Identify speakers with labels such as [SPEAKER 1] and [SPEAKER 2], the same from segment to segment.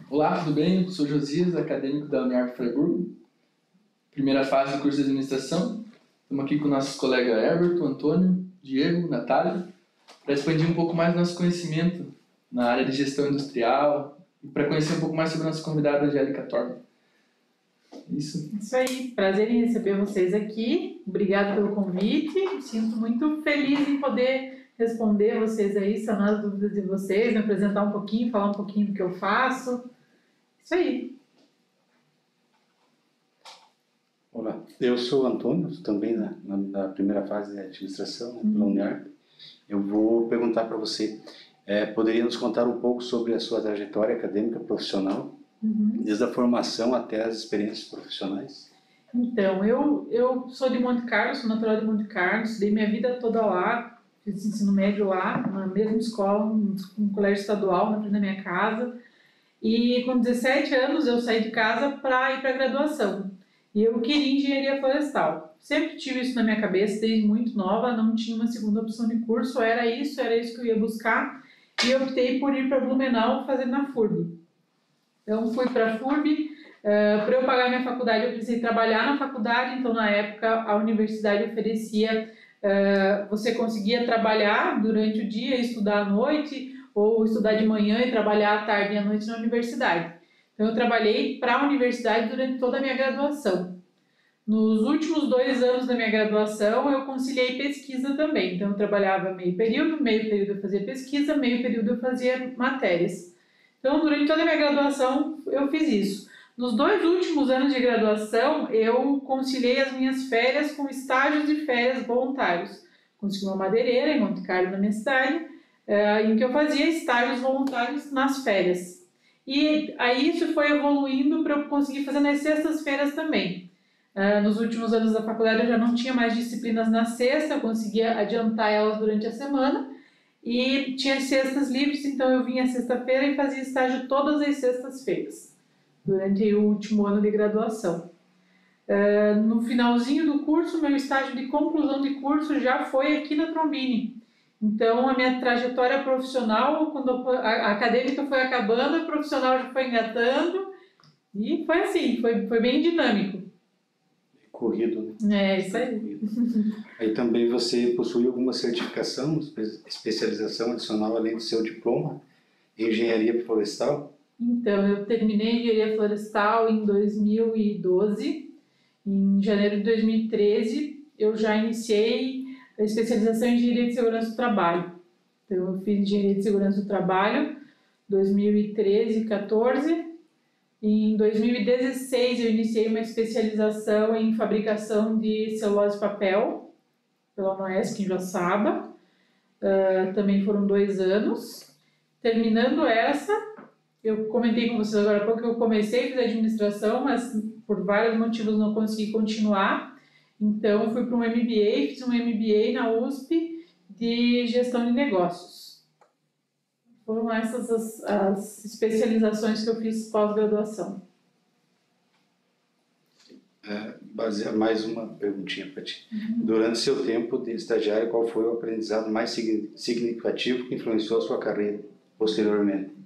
[SPEAKER 1] Olá, tudo bem? Eu sou Josias, acadêmico da Uniarp Freiburg, primeira fase do curso de administração. Estamos aqui com nossos colegas Everton, Antônio, Diego, Natália, para expandir um pouco mais nosso conhecimento na área de gestão industrial e para conhecer um pouco mais sobre a nossa convidada Angélica Torme.
[SPEAKER 2] Isso aí, prazer em receber vocês aqui, obrigado pelo convite, me sinto muito feliz em poder responder a vocês aí, sanar as dúvidas de vocês, me apresentar um pouquinho, falar um pouquinho do que eu faço, isso aí.
[SPEAKER 3] Olá, eu sou o Antônio, também na primeira fase de administração, pela Uniarp. Eu vou perguntar para você, poderia nos contar um pouco sobre a sua trajetória acadêmica profissional, desde a formação até as experiências profissionais?
[SPEAKER 2] Então, eu sou de Monte Carlo, sou natural de Monte Carlo, estudei minha vida toda lá, fiz ensino médio lá, na mesma escola, um colégio estadual na frente da minha casa, e com 17 anos eu saí de casa para ir para a graduação, e eu queria engenharia florestal. Sempre tive isso na minha cabeça, desde muito nova, não tinha uma segunda opção de curso, era isso que eu ia buscar, e eu optei por ir para Blumenau fazer na FURB. Então fui para a FURB, para eu pagar minha faculdade eu precisei trabalhar na faculdade, então na época a universidade oferecia, você conseguia trabalhar durante o dia, estudar à noite, ou estudar de manhã e trabalhar à tarde e à noite na universidade. Então eu trabalhei para a universidade durante toda a minha graduação. Nos últimos 2 anos da minha graduação eu conciliei pesquisa também, então eu trabalhava meio período eu fazia pesquisa, meio período eu fazia matérias. Então durante toda a minha graduação eu fiz isso. Nos 2 últimos anos de graduação, eu conciliei as minhas férias com estágios de férias voluntários. Consegui uma madeireira em Monte Carlo, na minha cidade, em que eu fazia estágios voluntários nas férias. E aí isso foi evoluindo para eu conseguir fazer nas sextas-feiras também. Nos últimos anos da faculdade eu já não tinha mais disciplinas na sexta, eu conseguia adiantar elas durante a semana. E tinha sextas livres, então eu vinha sexta-feira e fazia estágio todas as sextas-feiras durante o último ano de graduação. No finalzinho do curso, meu estágio de conclusão de curso já foi aqui na Trombini. Então, a minha trajetória profissional, quando a acadêmica foi acabando, a profissional já foi engatando, e foi assim, foi bem dinâmico.
[SPEAKER 3] Corrido, né?
[SPEAKER 2] Isso aí.
[SPEAKER 3] Aí também você possui alguma certificação, especialização adicional, além do seu diploma em engenharia florestal?
[SPEAKER 2] Então, eu terminei engenharia florestal em 2012. Em janeiro de 2013, eu já iniciei a especialização em engenharia de segurança do trabalho. Então, eu fiz engenharia de segurança do trabalho 2013 e 2014. Em 2016, eu iniciei uma especialização em fabricação de celulose e papel pela UNOESC em Joaçaba. Também foram 2 anos. Terminando essa, eu comentei com vocês agora há pouco que eu comecei a fazer administração, mas por vários motivos não consegui continuar. Então, fui para um MBA, fiz um MBA na USP de gestão de negócios. Foram essas as especializações que eu fiz pós-graduação.
[SPEAKER 3] Mais uma perguntinha para ti. Durante seu tempo de estagiário, qual foi o aprendizado mais significativo que influenciou a sua carreira posteriormente?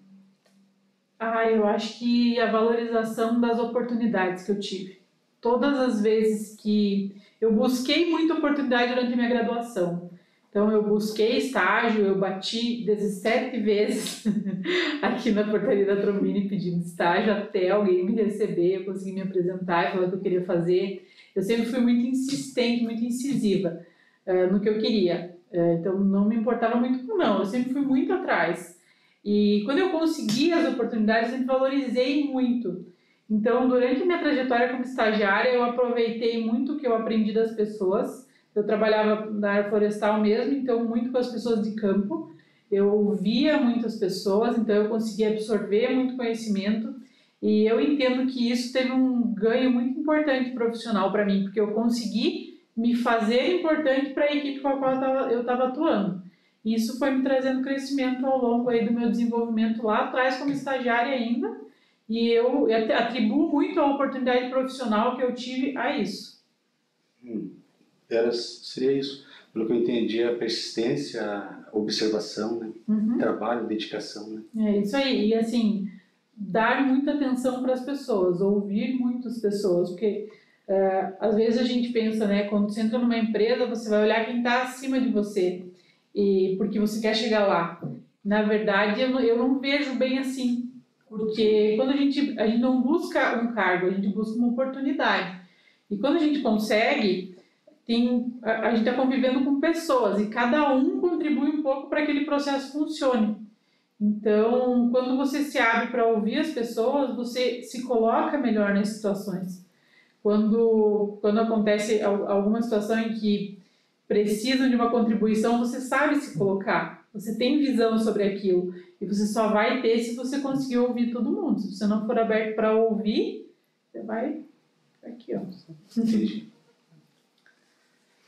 [SPEAKER 2] Eu acho que a valorização das oportunidades que eu tive. Todas as vezes que eu busquei muita oportunidade durante a minha graduação. Então, eu busquei estágio, eu bati 17 vezes aqui na portaria da Trombini pedindo estágio, até alguém me receber, eu consegui me apresentar e falar o que eu queria fazer. Eu sempre fui muito insistente, muito incisiva no que eu queria. Então, não me importava muito com não, eu sempre fui muito atrás. E quando eu consegui as oportunidades, eu sempre valorizei muito. Então, durante a minha trajetória como estagiária, eu aproveitei muito o que eu aprendi das pessoas. Eu trabalhava na área florestal mesmo, então muito com as pessoas de campo. Eu via muitas pessoas, então eu conseguia absorver muito conhecimento. E eu entendo que isso teve um ganho muito importante profissional para mim, porque eu consegui me fazer importante para a equipe com a qual eu estava atuando. E isso foi me trazendo crescimento ao longo aí do meu desenvolvimento lá atrás como estagiária ainda. E eu atribuo muito a oportunidade profissional que eu tive a isso.
[SPEAKER 3] Seria isso. Pelo que eu entendi, a persistência, a observação, né? Trabalho, dedicação, né?
[SPEAKER 2] É isso aí. E assim, dar muita atenção para as pessoas, ouvir muitas pessoas, porque às vezes a gente pensa, né, quando você entra numa empresa, você vai olhar quem está acima de você, e porque você quer chegar lá. Na verdade, eu não vejo bem assim, porque quando a gente não busca um cargo, a gente busca uma oportunidade. E quando a gente consegue, a gente está convivendo com pessoas e cada um contribui um pouco para que aquele processo funcione. Então, quando você se abre para ouvir as pessoas, você se coloca melhor nas situações. Quando acontece alguma situação em que precisam de uma contribuição, você sabe se colocar, você tem visão sobre aquilo. E você só vai ter se você conseguir ouvir todo mundo. Se você não for aberto para ouvir, você vai aqui, ó.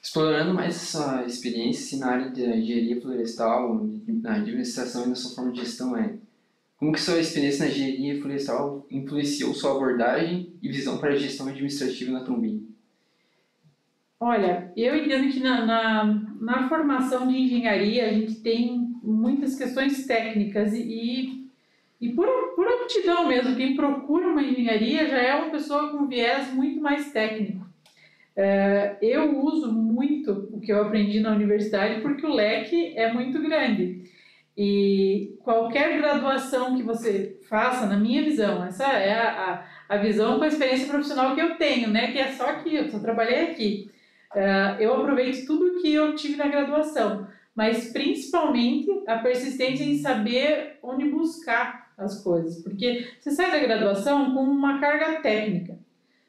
[SPEAKER 4] Explorando mais essa experiência na área de engenharia florestal, na administração e na sua forma de gestão, como que sua experiência na engenharia florestal influenciou sua abordagem e visão para a gestão administrativa na Trombini?
[SPEAKER 2] Olha, eu entendo que na formação de engenharia a gente tem muitas questões técnicas e por aptidão mesmo, quem procura uma engenharia já é uma pessoa com viés muito mais técnico. Eu uso muito o que eu aprendi na universidade porque o leque é muito grande. E qualquer graduação que você faça, na minha visão, essa é a visão com a experiência profissional que eu tenho, né? Que é só aqui, eu só trabalhei aqui. Eu aproveito tudo que eu tive na graduação, mas principalmente a persistência em saber onde buscar as coisas. Porque você sai da graduação com uma carga técnica,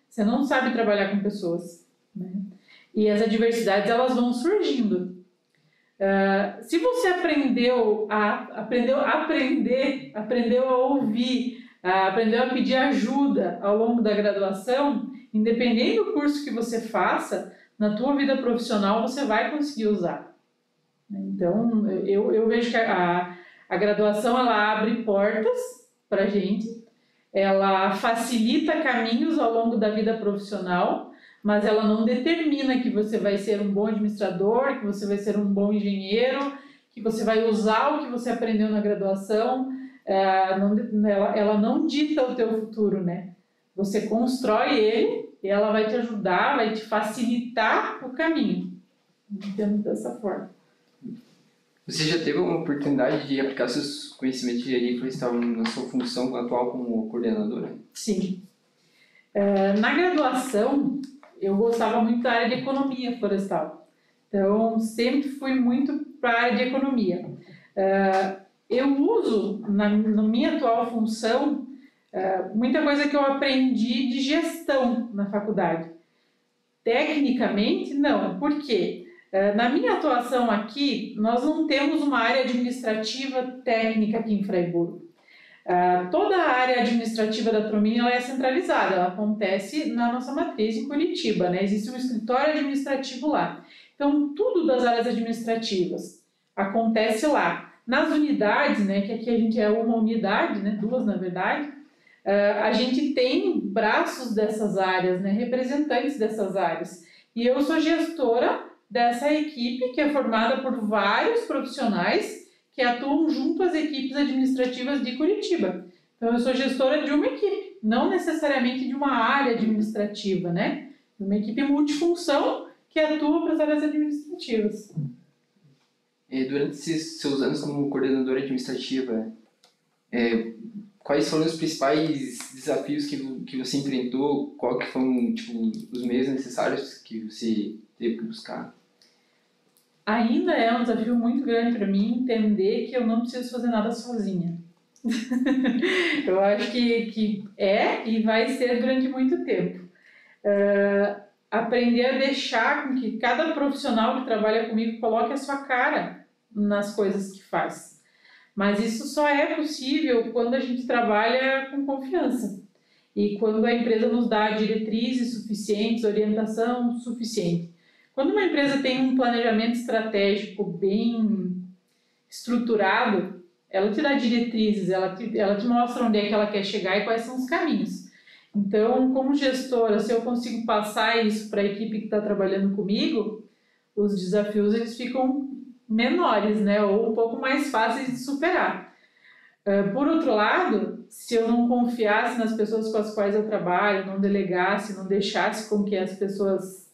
[SPEAKER 2] você não sabe trabalhar com pessoas, né? E as adversidades elas vão surgindo. Se você aprendeu a ouvir, aprendeu a pedir ajuda ao longo da graduação, independente do curso que você faça, na tua vida profissional você vai conseguir usar. Então, eu vejo que a graduação ela abre portas para a gente, ela facilita caminhos ao longo da vida profissional, mas ela não determina que você vai ser um bom administrador, que você vai ser um bom engenheiro, que você vai usar o que você aprendeu na graduação. Ela não dita o teu futuro, né? Você constrói ele e ela vai te ajudar, vai te facilitar o caminho. Entendo dessa forma.
[SPEAKER 4] Você já teve uma oportunidade de aplicar seus conhecimentos de engenharia florestal na sua função atual como coordenadora?
[SPEAKER 2] Sim. Na graduação, eu gostava muito da área de economia florestal. Então, sempre fui muito para a área de economia. Eu uso, na minha atual função, muita coisa que eu aprendi de gestão na faculdade. Tecnicamente, não. Por quê? Na minha atuação aqui, nós não temos uma área administrativa técnica aqui em Fraiburgo. Toda a área administrativa da Trombini ela é centralizada, ela acontece na nossa matriz em Curitiba, né? Existe um escritório administrativo lá. Então, tudo das áreas administrativas acontece lá. Nas unidades, né, que aqui a gente é uma unidade, né, duas na verdade, a gente tem braços dessas áreas, né, representantes dessas áreas. E eu sou gestora dessa equipe que é formada por vários profissionais que atuam junto às equipes administrativas de Curitiba. Então, eu sou gestora de uma equipe, não necessariamente de uma área administrativa, né? Uma equipe multifunção que atua para as áreas administrativas.
[SPEAKER 4] Durante esses seus anos como coordenadora administrativa, quais foram os principais desafios que você enfrentou? Qual que foram os meios necessários que você teve que buscar?
[SPEAKER 2] Ainda é um desafio muito grande para mim entender que eu não preciso fazer nada sozinha. Eu acho que é e vai ser durante muito tempo. Aprender a deixar com que cada profissional que trabalha comigo coloque a sua cara nas coisas que faz. Mas isso só é possível quando a gente trabalha com confiança e quando a empresa nos dá diretrizes suficientes, orientação suficiente. Quando uma empresa tem um planejamento estratégico bem estruturado, ela te dá diretrizes, ela te mostra onde é que ela quer chegar e quais são os caminhos. Então, como gestora, se eu consigo passar isso para a equipe que está trabalhando comigo, os desafios eles ficam menores, né? Ou um pouco mais fáceis de superar. Por outro lado, se eu não confiasse nas pessoas com as quais eu trabalho, não delegasse, não deixasse com que as pessoas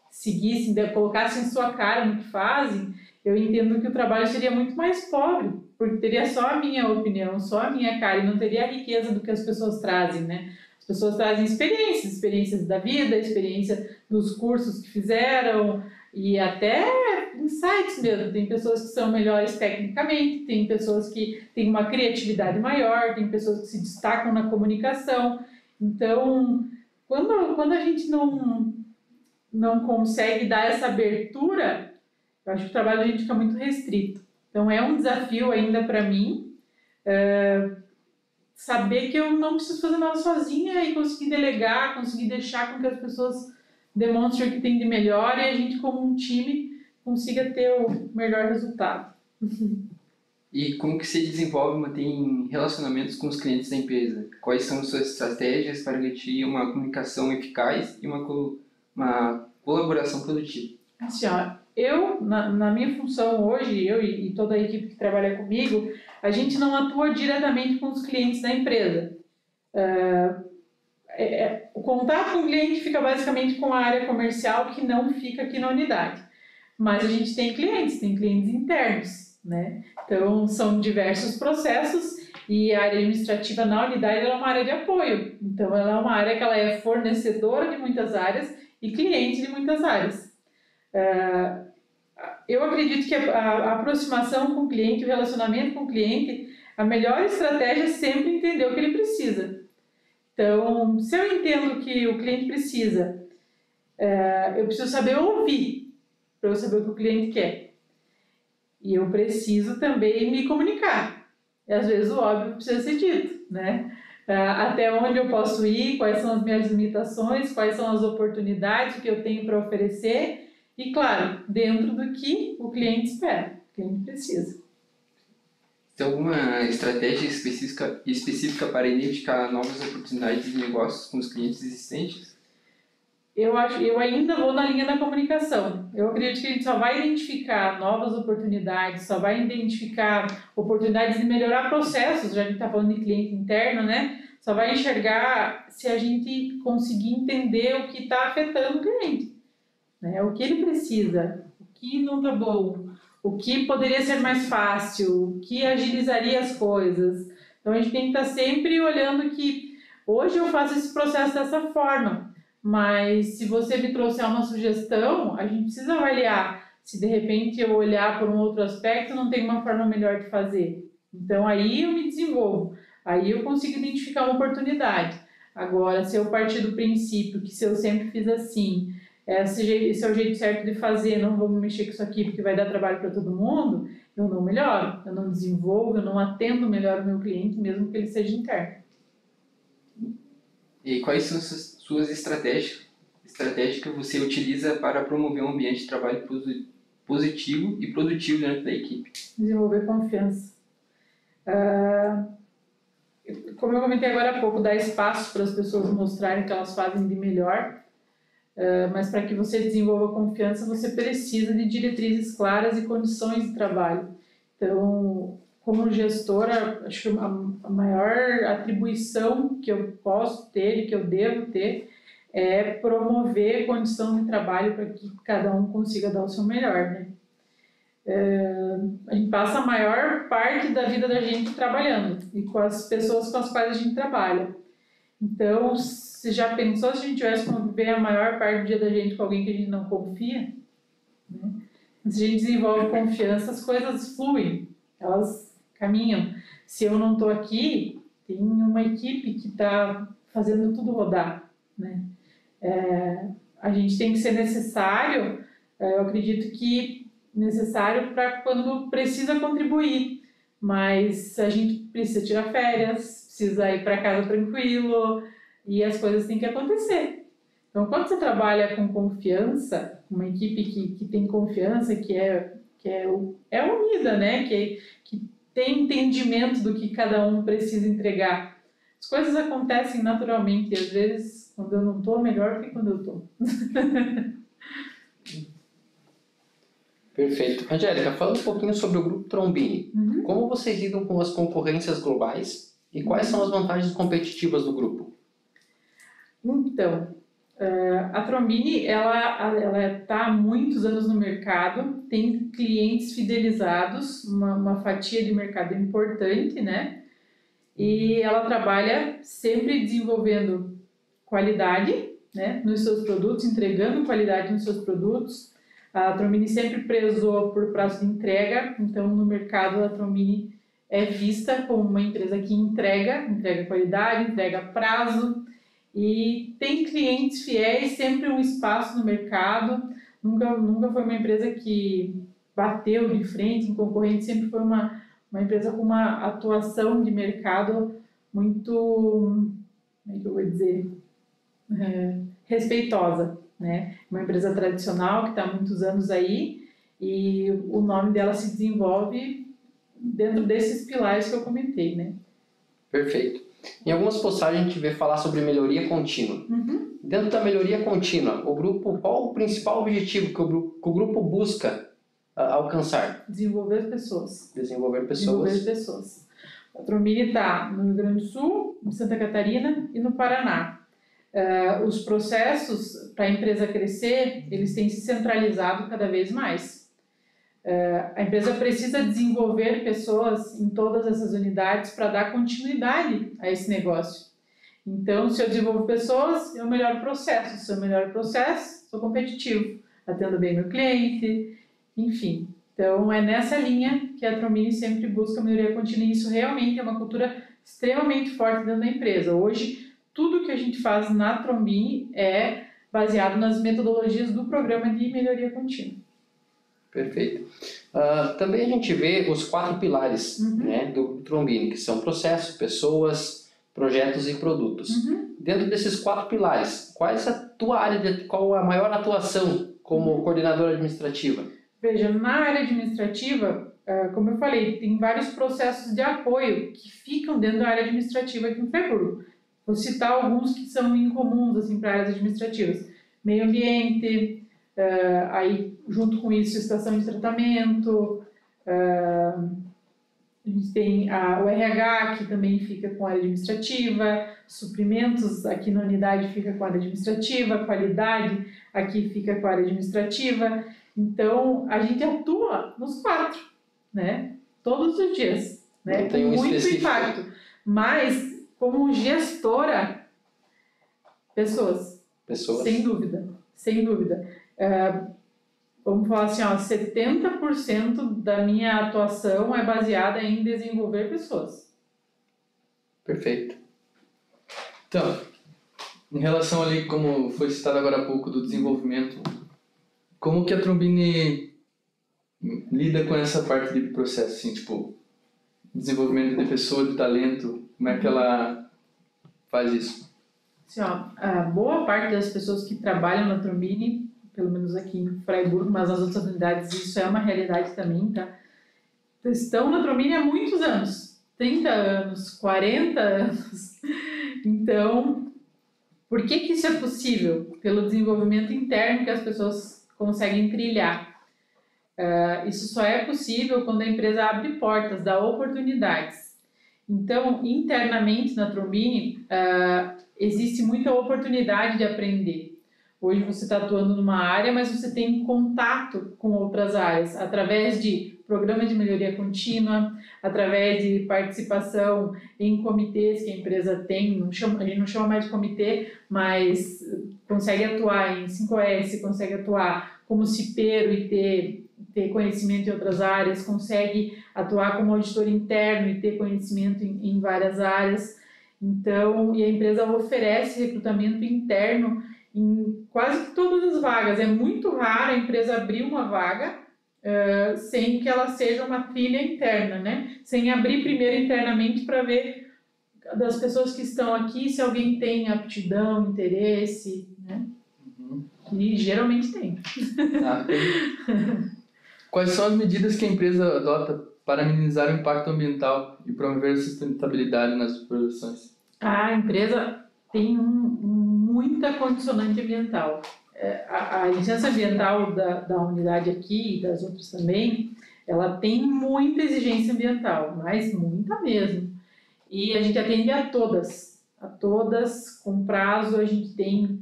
[SPEAKER 2] seguissem, colocassem sua cara no que fazem, eu entendo que o trabalho seria muito mais pobre, porque teria só a minha opinião, só a minha cara, e não teria a riqueza do que as pessoas trazem, né? As pessoas trazem experiências da vida, experiência dos cursos que fizeram, e até insights mesmo. Tem pessoas que são melhores tecnicamente, tem pessoas que têm uma criatividade maior, tem pessoas que se destacam na comunicação. Então, quando a gente não consegue dar essa abertura, eu acho que o trabalho a gente fica muito restrito. Então, é um desafio ainda para mim saber que eu não preciso fazer nada sozinha e conseguir delegar, conseguir deixar com que as pessoas demonstrem o que tem de melhor e a gente, como um time, consiga ter o melhor resultado.
[SPEAKER 4] E como que você desenvolve e mantém relacionamentos com os clientes da empresa? Quais são as suas estratégias para garantir uma comunicação eficaz e uma colaboração produtiva?
[SPEAKER 2] Assim, ó, eu, na minha função hoje, eu e toda a equipe que trabalha comigo, a gente não atua diretamente com os clientes da empresa. O contato com o cliente fica basicamente com a área comercial, que não fica aqui na unidade. Mas a gente tem clientes internos, né? Então, são diversos processos e a área administrativa na unidade ela é uma área de apoio. Então, ela é uma área que ela é fornecedora de muitas áreas e cliente de muitas áreas. Eu acredito que a aproximação com o cliente, o relacionamento com o cliente, a melhor estratégia é sempre entender o que ele precisa. Então, se eu entendo que o cliente precisa, eu preciso saber ouvir, para eu saber o que o cliente quer. E eu preciso também me comunicar. E às vezes o óbvio precisa ser dito, né? Até onde eu posso ir, quais são as minhas limitações, quais são as oportunidades que eu tenho para oferecer. E, claro, dentro do que o cliente espera, o cliente precisa.
[SPEAKER 4] Tem alguma estratégia específica para identificar novas oportunidades de negócios com os clientes existentes?
[SPEAKER 2] Eu ainda vou na linha da comunicação. Eu acredito que a gente só vai identificar novas oportunidades, só vai identificar oportunidades de melhorar processos, já que a gente está falando de cliente interno, né? Só vai enxergar se a gente conseguir entender o que está afetando o cliente, né? O que ele precisa, o que não está bom, o que poderia ser mais fácil, o que agilizaria as coisas. Então, a gente tem que estar sempre olhando que hoje eu faço esse processo dessa forma, mas se você me trouxer uma sugestão, a gente precisa avaliar se de repente eu olhar por um outro aspecto não tem uma forma melhor de fazer. Então, aí eu me desenvolvo, aí eu consigo identificar uma oportunidade. Agora, se eu partir do princípio que se eu sempre fiz assim, esse é o jeito certo de fazer, não vou mexer com isso aqui porque vai dar trabalho para todo mundo, eu não melhoro, eu não desenvolvo, eu não atendo melhor o meu cliente, mesmo que ele seja interno.
[SPEAKER 4] E quais são suas estratégias que você utiliza para promover um ambiente de trabalho positivo e produtivo dentro da equipe?
[SPEAKER 2] Desenvolver confiança. Como eu comentei agora há pouco, dar espaço para as pessoas mostrarem que elas fazem de melhor. Mas para que você desenvolva confiança, você precisa de diretrizes claras e condições de trabalho. Então, como gestora, acho que a maior atribuição que eu posso ter e que eu devo ter é promover condição de trabalho para que cada um consiga dar o seu melhor, né? A gente passa a maior parte da vida da gente trabalhando e com as pessoas com as quais a gente trabalha. Então, você já pensou se a gente tivesse que conviver a maior parte do dia da gente com alguém que a gente não confia? Né? Se a gente desenvolve confiança, as coisas fluem, elas caminham. Se eu não estou aqui, tem uma equipe que está fazendo tudo rodar. Né? A gente tem que ser necessário, eu acredito que necessário para quando precisa contribuir, mas a gente precisa tirar férias, precisa ir para casa tranquilo, e as coisas têm que acontecer. Então, quando você trabalha com confiança, uma equipe que tem confiança, que é unida, né? Que tem entendimento do que cada um precisa entregar, as coisas acontecem naturalmente. E às vezes, quando eu não estou, melhor do que quando eu estou.
[SPEAKER 5] Perfeito. Angélica, fala um pouquinho sobre o Grupo Trombini. Como vocês lidam com as concorrências globais E quais são as vantagens competitivas do grupo?
[SPEAKER 2] Então, a Trombini, ela está há muitos anos no mercado, tem clientes fidelizados, uma fatia de mercado importante, né? E ela trabalha sempre desenvolvendo qualidade, né, nos seus produtos, entregando qualidade nos seus produtos. A Trombini sempre prezou por prazo de entrega, então no mercado a Trombini é vista como uma empresa que entrega qualidade, entrega prazo e tem clientes fiéis, sempre um espaço no mercado. Nunca foi uma empresa que bateu de frente em concorrente, sempre foi uma empresa com uma atuação de mercado muito, como é que eu vou dizer, respeitosa, né? Uma empresa tradicional que está há muitos anos aí e o nome dela se desenvolve dentro desses pilares que eu comentei, né?
[SPEAKER 5] Perfeito. Em algumas postagens a gente vê falar sobre melhoria contínua. Dentro da melhoria contínua, qual o principal objetivo que o grupo busca alcançar?
[SPEAKER 2] Desenvolver pessoas.
[SPEAKER 5] Desenvolver pessoas.
[SPEAKER 2] A Trombini está no Rio Grande do Sul, em Santa Catarina e no Paraná. Os processos para a empresa crescer, eles têm se centralizado cada vez mais. A empresa precisa desenvolver pessoas em todas essas unidades para dar continuidade a esse negócio. Então, se eu desenvolvo pessoas, eu melhoro o processo. Se eu melhoro o processo, sou competitivo, atendo bem meu cliente, enfim. Então, é nessa linha que a Trombini sempre busca melhoria contínua e isso realmente é uma cultura extremamente forte dentro da empresa. Hoje, tudo que a gente faz na Trombini é baseado nas metodologias do programa de melhoria contínua.
[SPEAKER 5] Perfeito. Também a gente vê os 4 pilares, né, do Trombini, que são processo, pessoas, projetos e produtos. Dentro desses 4 pilares, qual a maior atuação como coordenadora administrativa?
[SPEAKER 2] Veja, na área administrativa, como eu falei, tem vários processos de apoio que ficam dentro da área administrativa aqui em Friburgo. Vou citar alguns que são incomuns assim, para áreas administrativas. Meio ambiente, aí junto com isso estação de tratamento, a gente tem o RH que também fica com a área administrativa, suprimentos aqui na unidade fica com a área administrativa, qualidade aqui fica com a área administrativa. Então a gente atua nos 4, né? Todos os dias, né?
[SPEAKER 5] Com muito
[SPEAKER 2] impacto. Mas como gestora, pessoas. Sem dúvida. Vamos falar assim, 70% da minha atuação é baseada em desenvolver pessoas.
[SPEAKER 1] Perfeito. Então, em relação ali, como foi citado agora há pouco, do desenvolvimento, como que a Trombini lida com essa parte de processo, assim, tipo, desenvolvimento de pessoa, de talento, como é que ela faz isso?
[SPEAKER 2] Assim, a boa parte das pessoas que trabalham na Trombini, pelo menos aqui em Freiburg, mas nas outras unidades isso é uma realidade também, tá? Estão na Trombini há muitos anos, 30 anos, 40 anos. Então, por que isso é possível? Pelo desenvolvimento interno que as pessoas conseguem trilhar. Isso só é possível quando a empresa abre portas, dá oportunidades. Então, internamente na Trombini, existe muita oportunidade de aprender. Hoje você está atuando numa área, mas você tem contato com outras áreas, através de programas de melhoria contínua, através de participação em comitês que a empresa tem, a gente não chama mais de comitê, mas consegue atuar em 5S, consegue atuar como cipeiro e ter conhecimento em outras áreas, consegue atuar como auditor interno e ter conhecimento em várias áreas. Então, e a empresa oferece recrutamento interno em quase todas as vagas. É muito raro a empresa abrir uma vaga sem que ela seja uma trilha interna, né? Sem abrir primeiro internamente para ver das pessoas que estão aqui se alguém tem aptidão, interesse, né? E geralmente tem.
[SPEAKER 1] Quais são as medidas que a empresa adota para minimizar o impacto ambiental e promover a sustentabilidade nas produções?
[SPEAKER 2] A empresa tem muita condicionante ambiental. A licença ambiental da unidade aqui e das outras também, ela tem muita exigência ambiental, mas muita mesmo. e a gente atende a todas, com prazo. A gente tem,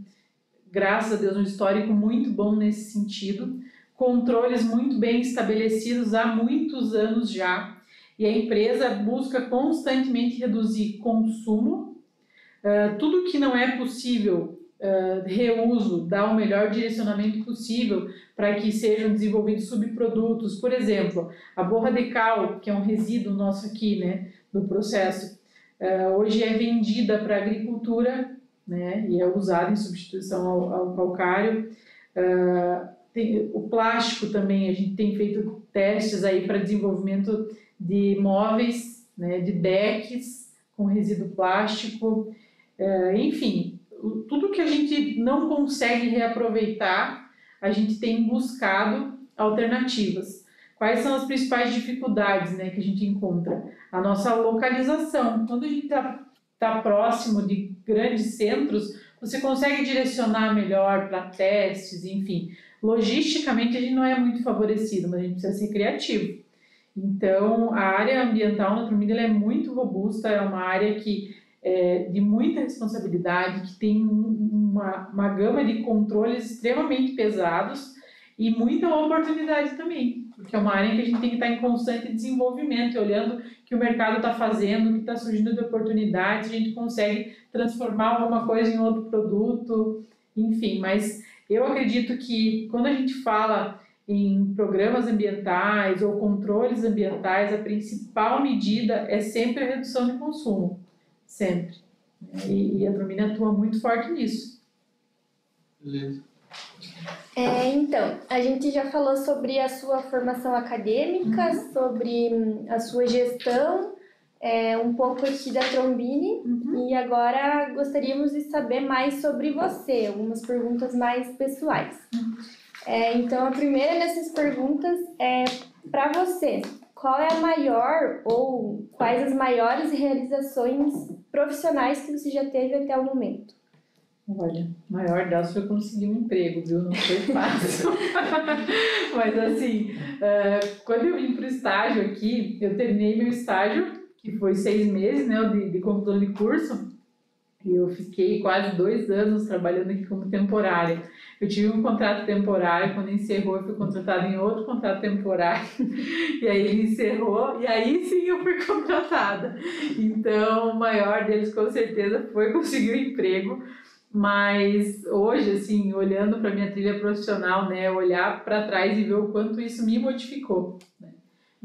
[SPEAKER 2] graças a Deus, um histórico muito bom nesse sentido, controles muito bem estabelecidos há muitos anos já, e a empresa busca constantemente reduzir consumo, tudo que não é possível reuso, dar o melhor direcionamento possível para que sejam desenvolvidos subprodutos. Por exemplo, a borra de cal, que é um resíduo nosso aqui, né, do processo, hoje é vendida para a agricultura, né, e é usada em substituição ao calcário. O plástico também, a gente tem feito testes aí para desenvolvimento de móveis, né, de decks com resíduo plástico, enfim, tudo que a gente não consegue reaproveitar, a gente tem buscado alternativas. Quais são as principais dificuldades, né, que a gente encontra? A nossa localização. Quando a gente está próximo de grandes centros, você consegue direcionar melhor para testes, enfim. Logisticamente, a gente não é muito favorecido, mas a gente precisa ser criativo. Então, a área ambiental na Trombini é muito robusta, é uma área que de muita responsabilidade, que tem uma gama de controles extremamente pesados e muita oportunidade também, porque é uma área em que a gente tem que estar em constante desenvolvimento, olhando o que o mercado está fazendo, o que está surgindo de oportunidades, a gente consegue transformar alguma coisa em outro produto, enfim. Mas eu acredito que quando a gente fala em programas ambientais ou controles ambientais, a principal medida é sempre a redução de consumo. Sempre. E a Trombini atua muito forte nisso.
[SPEAKER 1] Beleza.
[SPEAKER 6] Então, a gente já falou sobre a sua formação acadêmica, sobre a sua gestão, um pouco aqui da Trombini, e agora gostaríamos de saber mais sobre você, algumas perguntas mais pessoais. Então, a primeira dessas perguntas é para você. Qual é a maior ou quais as maiores realizações profissionais que você já teve até o momento?
[SPEAKER 2] Olha, a maior delas foi conseguir um emprego, viu? Não foi fácil. Mas assim, quando eu vim para o estágio aqui, eu terminei meu estágio, que foi 6 meses, né, de conclusão de curso, e eu fiquei quase 2 anos trabalhando aqui como temporária. Eu tive um contrato temporário, quando encerrou eu fui contratada em outro contrato temporário, e aí ele encerrou, e aí sim eu fui contratada. Então, o maior deles com certeza foi conseguir um emprego, mas hoje, assim, olhando para minha trilha profissional, né, olhar para trás e ver o quanto isso me modificou, né?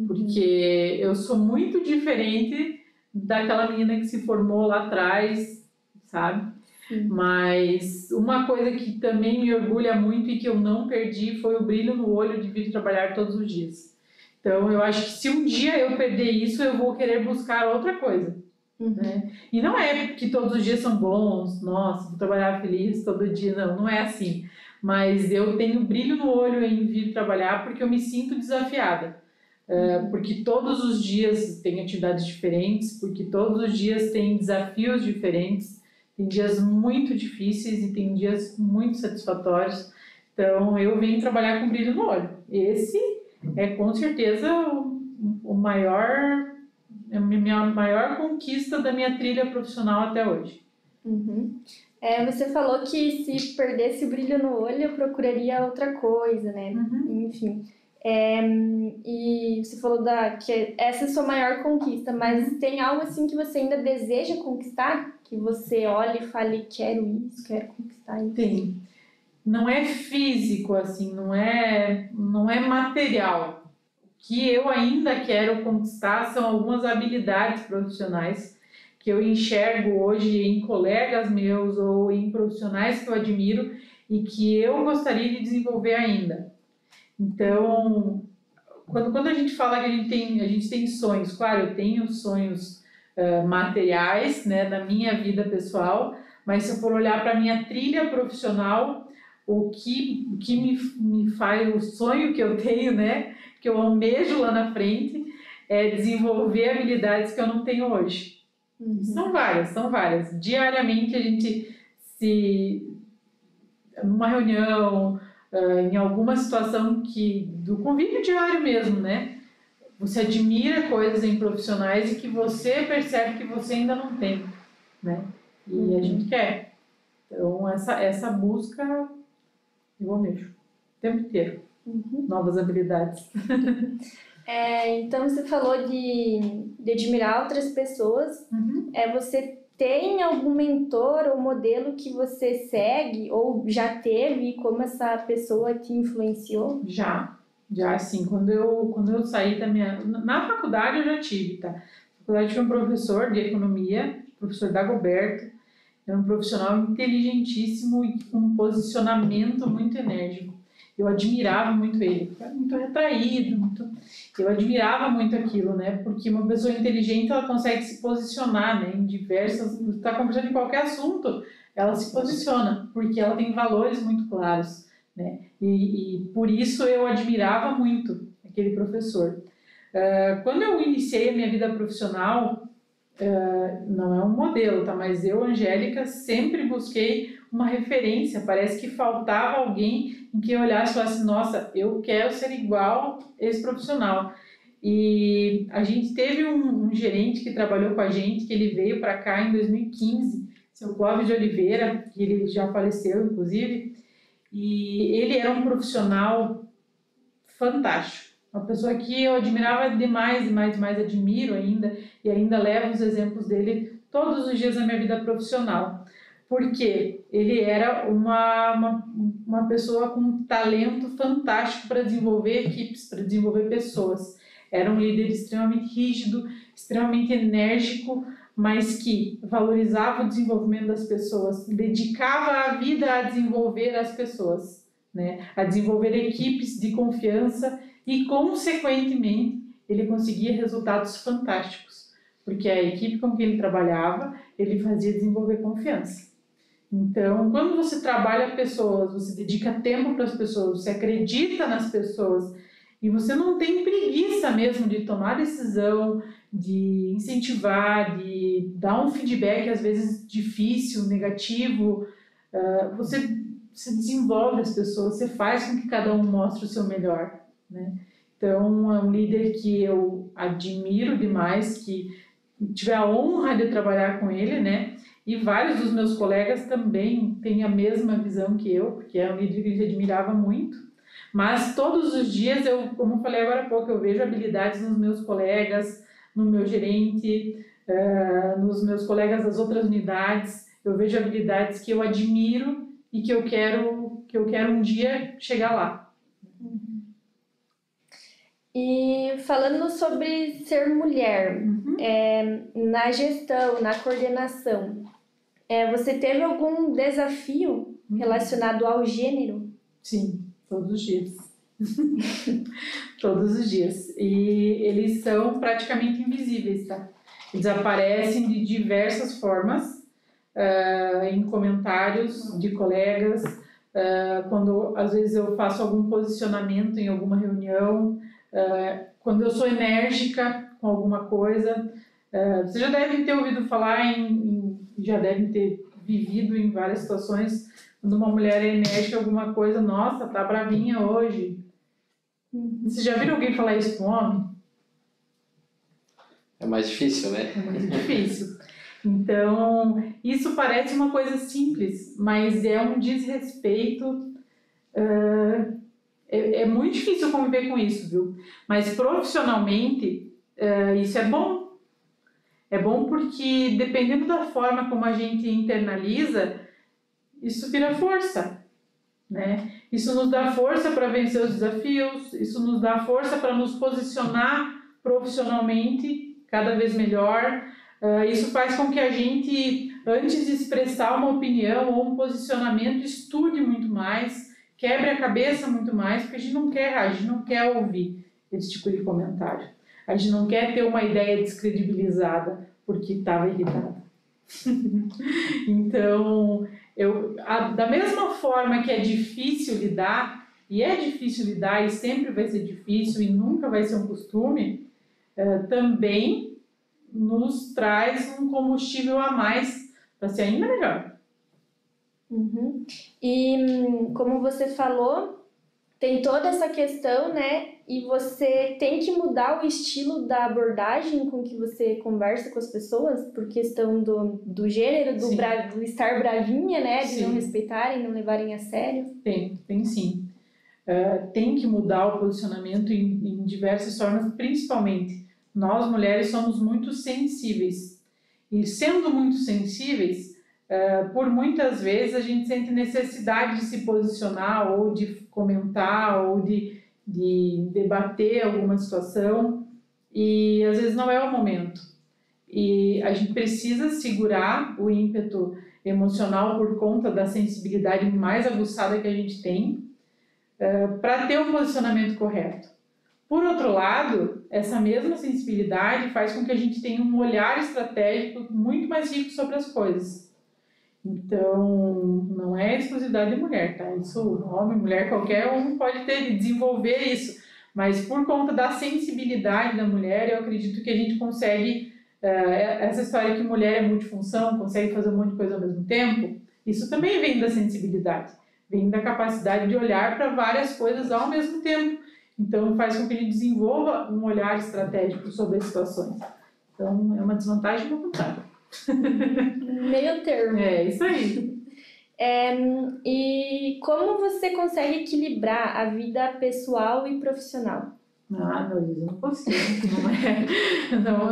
[SPEAKER 2] Porque eu sou muito diferente daquela menina que se formou lá atrás, sabe? Mas uma coisa que também me orgulha muito e que eu não perdi foi o brilho no olho de vir trabalhar todos os dias. Então, eu acho que se um dia eu perder isso, eu vou querer buscar outra coisa. Né? E não é que todos os dias são bons, nossa, vou trabalhar feliz todo dia, não é assim. Mas eu tenho brilho no olho em vir trabalhar porque eu me sinto desafiada. Porque todos os dias tem atividades diferentes, porque todos os dias tem desafios diferentes. Tem dias muito difíceis e tem dias muito satisfatórios. Então, eu venho trabalhar com brilho no olho. Esse é, com certeza, a minha maior conquista da minha trilha profissional até hoje.
[SPEAKER 6] Você falou que se perdesse o brilho no olho, eu procuraria outra coisa, né? Enfim. E você falou que essa é a sua maior conquista, mas tem algo assim que você ainda deseja conquistar? Que você olha e fale, quero isso, quero conquistar isso?
[SPEAKER 2] Tem. Não é físico, assim, não é material. O que eu ainda quero conquistar são algumas habilidades profissionais que eu enxergo hoje em colegas meus ou em profissionais que eu admiro e que eu gostaria de desenvolver ainda. Então, quando a gente fala que a gente tem sonhos, claro, eu tenho sonhos materiais, né, da minha vida pessoal, mas se eu for olhar para a minha trilha profissional, o que me faz, o sonho que eu tenho, né, que eu almejo lá na frente, é desenvolver habilidades que eu não tenho hoje. São várias. Diariamente a gente numa reunião, em alguma situação do convívio diário mesmo, né? você admira coisas em profissionais e que você percebe que você ainda não tem, né? E a gente quer. Então, essa busca, eu almejo o tempo inteiro. Novas habilidades.
[SPEAKER 6] Então, você falou de admirar outras pessoas. Você tem algum mentor ou modelo que você segue ou já teve e como essa pessoa te influenciou?
[SPEAKER 2] Já sim. Quando eu saí da minha... Na faculdade eu já tive, tá? Na faculdade tinha um professor de economia, professor Dagoberto. Era um profissional inteligentíssimo e com um posicionamento muito enérgico. Eu admirava muito ele, era muito retraído, eu admirava muito aquilo, né? Porque uma pessoa inteligente, ela consegue se posicionar, né? Em diversas, está conversando em qualquer assunto, ela se posiciona, porque ela tem valores muito claros, né? E por isso eu admirava muito aquele professor. Quando eu iniciei a minha vida profissional, não é um modelo, tá? Mas eu, Angélica, sempre busquei uma referência. Parece que faltava alguém em que eu olhasse e falasse, nossa, eu quero ser igual esse profissional. E a gente teve um gerente que trabalhou com a gente, que ele veio para cá em 2015, seu Clóvis de Oliveira, que ele já faleceu, inclusive, e ele era um profissional fantástico. Uma pessoa que eu admirava demais, admiro ainda, e ainda levo os exemplos dele todos os dias na minha vida profissional. Porque ele era uma pessoa com um talento fantástico para desenvolver equipes, para desenvolver pessoas. Era um líder extremamente rígido, extremamente enérgico, mas que valorizava o desenvolvimento das pessoas, dedicava a vida a desenvolver as pessoas, né? A desenvolver equipes de confiança e, consequentemente, ele conseguia resultados fantásticos, porque a equipe com que ele trabalhava, ele fazia desenvolver confiança. Então, quando você trabalha pessoas, você dedica tempo para as pessoas, você acredita nas pessoas e você não tem preguiça mesmo de tomar decisão, de incentivar, de dar um feedback às vezes difícil, negativo, você desenvolve as pessoas, você faz com que cada um mostre o seu melhor, né? Então, é um líder que eu admiro demais, que tive a honra de trabalhar com ele, né? E vários dos meus colegas também têm a mesma visão que eu, porque é um líder que a gente admirava muito. Mas todos os dias, como eu falei agora há pouco, eu vejo habilidades nos meus colegas, no meu gerente, nos meus colegas das outras unidades. Eu vejo habilidades que eu admiro e que eu quero um dia chegar lá.
[SPEAKER 6] E falando sobre ser mulher, na gestão, na coordenação, você teve algum desafio relacionado ao gênero?
[SPEAKER 2] Sim, todos os dias. Todos os dias. E eles são praticamente invisíveis, tá? Eles aparecem de diversas formas, em comentários de colegas, quando às vezes eu faço algum posicionamento em alguma reunião, quando eu sou enérgica com alguma coisa. Vocês já devem ter ouvido falar já devem ter vivido em várias situações, quando uma mulher é enérgica em alguma coisa, nossa, tá bravinha hoje. Vocês já viram alguém falar isso com um homem?
[SPEAKER 5] É mais difícil, né?
[SPEAKER 2] É muito difícil. Então, isso parece uma coisa simples, mas é um desrespeito. É muito difícil conviver com isso, viu? Mas profissionalmente, isso é bom. É bom porque, dependendo da forma como a gente internaliza, isso vira força, né? Isso nos dá força para vencer os desafios, isso nos dá força para nos posicionar profissionalmente cada vez melhor. Isso faz com que a gente, antes de expressar uma opinião ou um posicionamento, estude muito mais, quebre a cabeça muito mais, porque a gente não quer ouvir esse tipo de comentário. A gente não quer ter uma ideia descredibilizada porque estava irritada. Então, da mesma forma que é difícil lidar, e sempre vai ser difícil e nunca vai ser um costume, também nos traz um combustível a mais para ser ainda melhor.
[SPEAKER 6] E como você falou, tem toda essa questão, né? E você tem que mudar o estilo da abordagem com que você conversa com as pessoas, por questão do gênero, do estar bravinha, né? De
[SPEAKER 2] Sim.
[SPEAKER 6] não respeitarem, não levarem a sério.
[SPEAKER 2] Tem sim. Tem que mudar o posicionamento em diversas formas, principalmente nós mulheres somos muito sensíveis. E sendo muito sensíveis, por muitas vezes a gente sente necessidade de se posicionar ou de comentar ou de debater alguma situação e às vezes não é o momento. E a gente precisa segurar o ímpeto emocional por conta da sensibilidade mais aguçada que a gente tem para ter um posicionamento correto. Por outro lado, essa mesma sensibilidade faz com que a gente tenha um olhar estratégico muito mais rico sobre as coisas. Então, não é exclusividade de mulher, tá? Isso, homem, mulher, qualquer um pode desenvolver isso. Mas por conta da sensibilidade da mulher, eu acredito que a gente consegue, essa história que mulher é multifunção, consegue fazer um monte de coisa ao mesmo tempo, isso também vem da sensibilidade, vem da capacidade de olhar para várias coisas ao mesmo tempo. Então, faz com que a gente desenvolva um olhar estratégico sobre as situações. Então, é uma desvantagem e uma vantagem.
[SPEAKER 6] Meio termo.
[SPEAKER 2] É, isso aí.
[SPEAKER 6] E como você consegue equilibrar a vida pessoal e profissional?
[SPEAKER 2] Não, eu não consigo.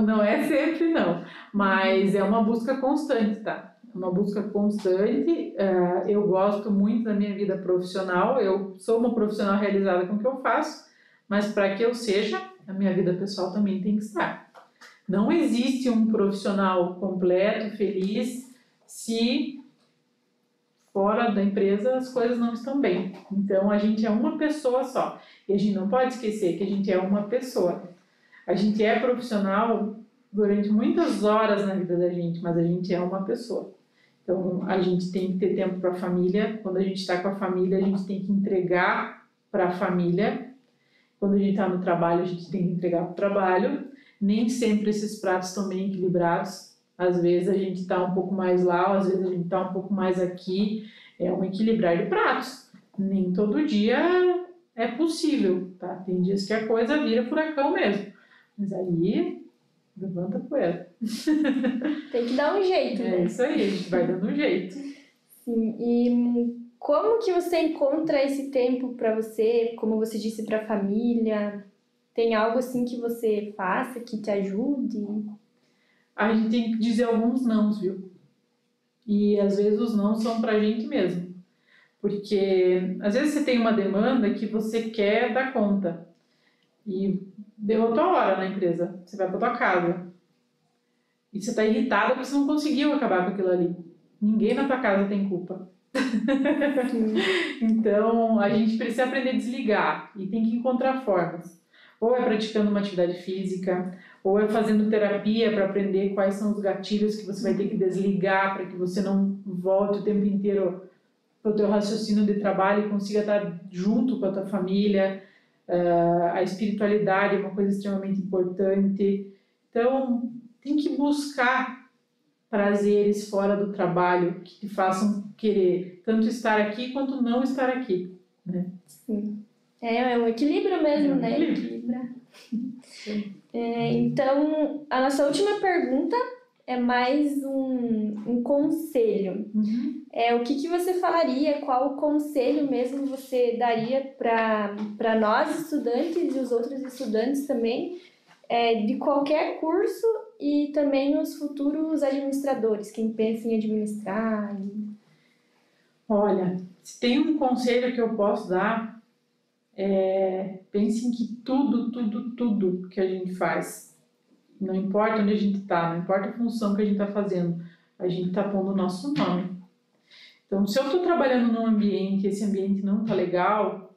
[SPEAKER 2] Não é sempre, não. Mas é uma busca constante, tá? Uma busca constante. Eu gosto muito da minha vida profissional. Eu sou uma profissional realizada com o que eu faço. Mas para que eu seja, a minha vida pessoal também tem que estar. Não existe um profissional completo, feliz, se fora da empresa as coisas não estão bem. Então, a gente é uma pessoa só. E a gente não pode esquecer que a gente é uma pessoa. A gente é profissional durante muitas horas na vida da gente, mas a gente é uma pessoa. Então, a gente tem que ter tempo para a família. Quando a gente está com a família, a gente tem que entregar para a família. Quando a gente está no trabalho, a gente tem que entregar para o trabalho. Nem sempre esses pratos estão bem equilibrados. Às vezes a gente está um pouco mais lá, às vezes a gente está um pouco mais aqui. É um equilibrar de pratos. Nem todo dia é possível, tá? Tem dias que a coisa vira furacão mesmo. Mas aí, levanta a poeira.
[SPEAKER 6] Tem que dar um jeito, né?
[SPEAKER 2] É isso aí, a gente vai dando um jeito.
[SPEAKER 6] Sim, e como que você encontra esse tempo para você, como você disse, para a família? Tem algo assim que você faça, que te ajude?
[SPEAKER 2] A gente tem que dizer alguns nãos, viu? E às vezes os nãos são pra gente mesmo. Porque às vezes você tem uma demanda que você quer dar conta. E deu a tua hora na empresa, você vai pra tua casa. E você tá irritada porque você não conseguiu acabar com aquilo ali. Ninguém na tua casa tem culpa. Então a gente precisa aprender a desligar e tem que encontrar formas. Ou é praticando uma atividade física, ou é fazendo terapia para aprender quais são os gatilhos que você vai ter que desligar para que você não volte o tempo inteiro para o teu raciocínio de trabalho e consiga estar junto com a tua família. A espiritualidade é uma coisa extremamente importante. Então, tem que buscar prazeres fora do trabalho que te façam querer tanto estar aqui quanto não estar aqui, né?
[SPEAKER 6] Sim. É um equilíbrio mesmo, né?
[SPEAKER 2] Equilíbrio.
[SPEAKER 6] Então, a nossa última pergunta é mais um conselho.
[SPEAKER 2] Uhum.
[SPEAKER 6] O que você falaria, qual o conselho mesmo você daria para nós estudantes e os outros estudantes também, de qualquer curso e também os futuros administradores, quem pensa em administrar?
[SPEAKER 2] Olha, se tem um conselho que eu posso dar, pense em que tudo que a gente faz, não importa onde a gente está, não importa a função que a gente está fazendo, a gente está pondo o nosso nome. Então, se eu estou trabalhando num ambiente, esse ambiente não está legal,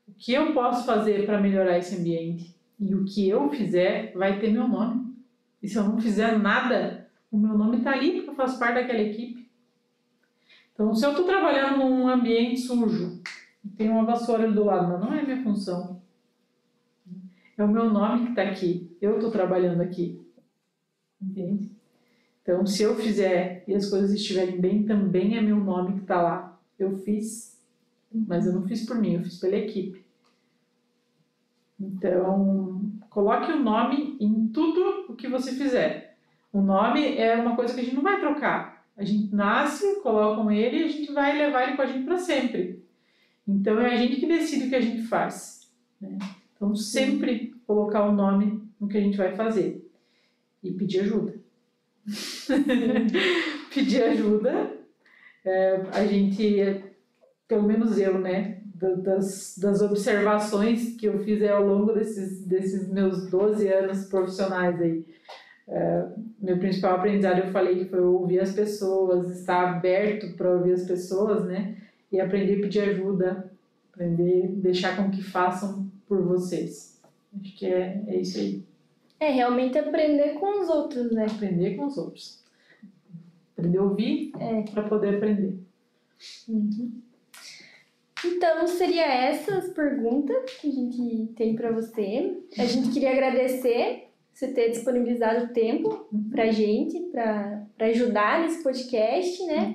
[SPEAKER 2] o que eu posso fazer para melhorar esse ambiente? E o que eu fizer vai ter meu nome. E se eu não fizer nada, o meu nome está ali porque eu faço parte daquela equipe. Então, se eu estou trabalhando num ambiente sujo, tem uma vassoura ali do lado, mas não é minha função. É o meu nome que está aqui. Eu estou trabalhando aqui. Entende? Então, se eu fizer e as coisas estiverem bem, também é meu nome que está lá. Eu fiz, mas eu não fiz por mim, eu fiz pela equipe. Então, coloque o nome em tudo o que você fizer. O nome é uma coisa que a gente não vai trocar. A gente nasce, colocam ele e a gente vai levar ele com a gente para sempre. Então, é a gente que decide o que a gente faz, né? Então, sempre colocar o nome no que a gente vai fazer. E pedir ajuda. Pedir ajuda. A gente, pelo menos eu, né? Das observações que eu fiz ao longo desses meus 12 anos profissionais aí. Meu principal aprendizado, eu falei, que foi ouvir as pessoas, estar aberto para ouvir as pessoas, né? E aprender a pedir ajuda, aprender a deixar com que façam por vocês. Acho que é isso aí.
[SPEAKER 6] Realmente aprender com os outros, né?
[SPEAKER 2] Aprender com os outros. Aprender a ouvir para poder aprender.
[SPEAKER 6] Uhum. Então, seria essas perguntas que a gente tem para você. A gente queria agradecer você ter disponibilizado o tempo pra gente, para ajudar nesse podcast, né?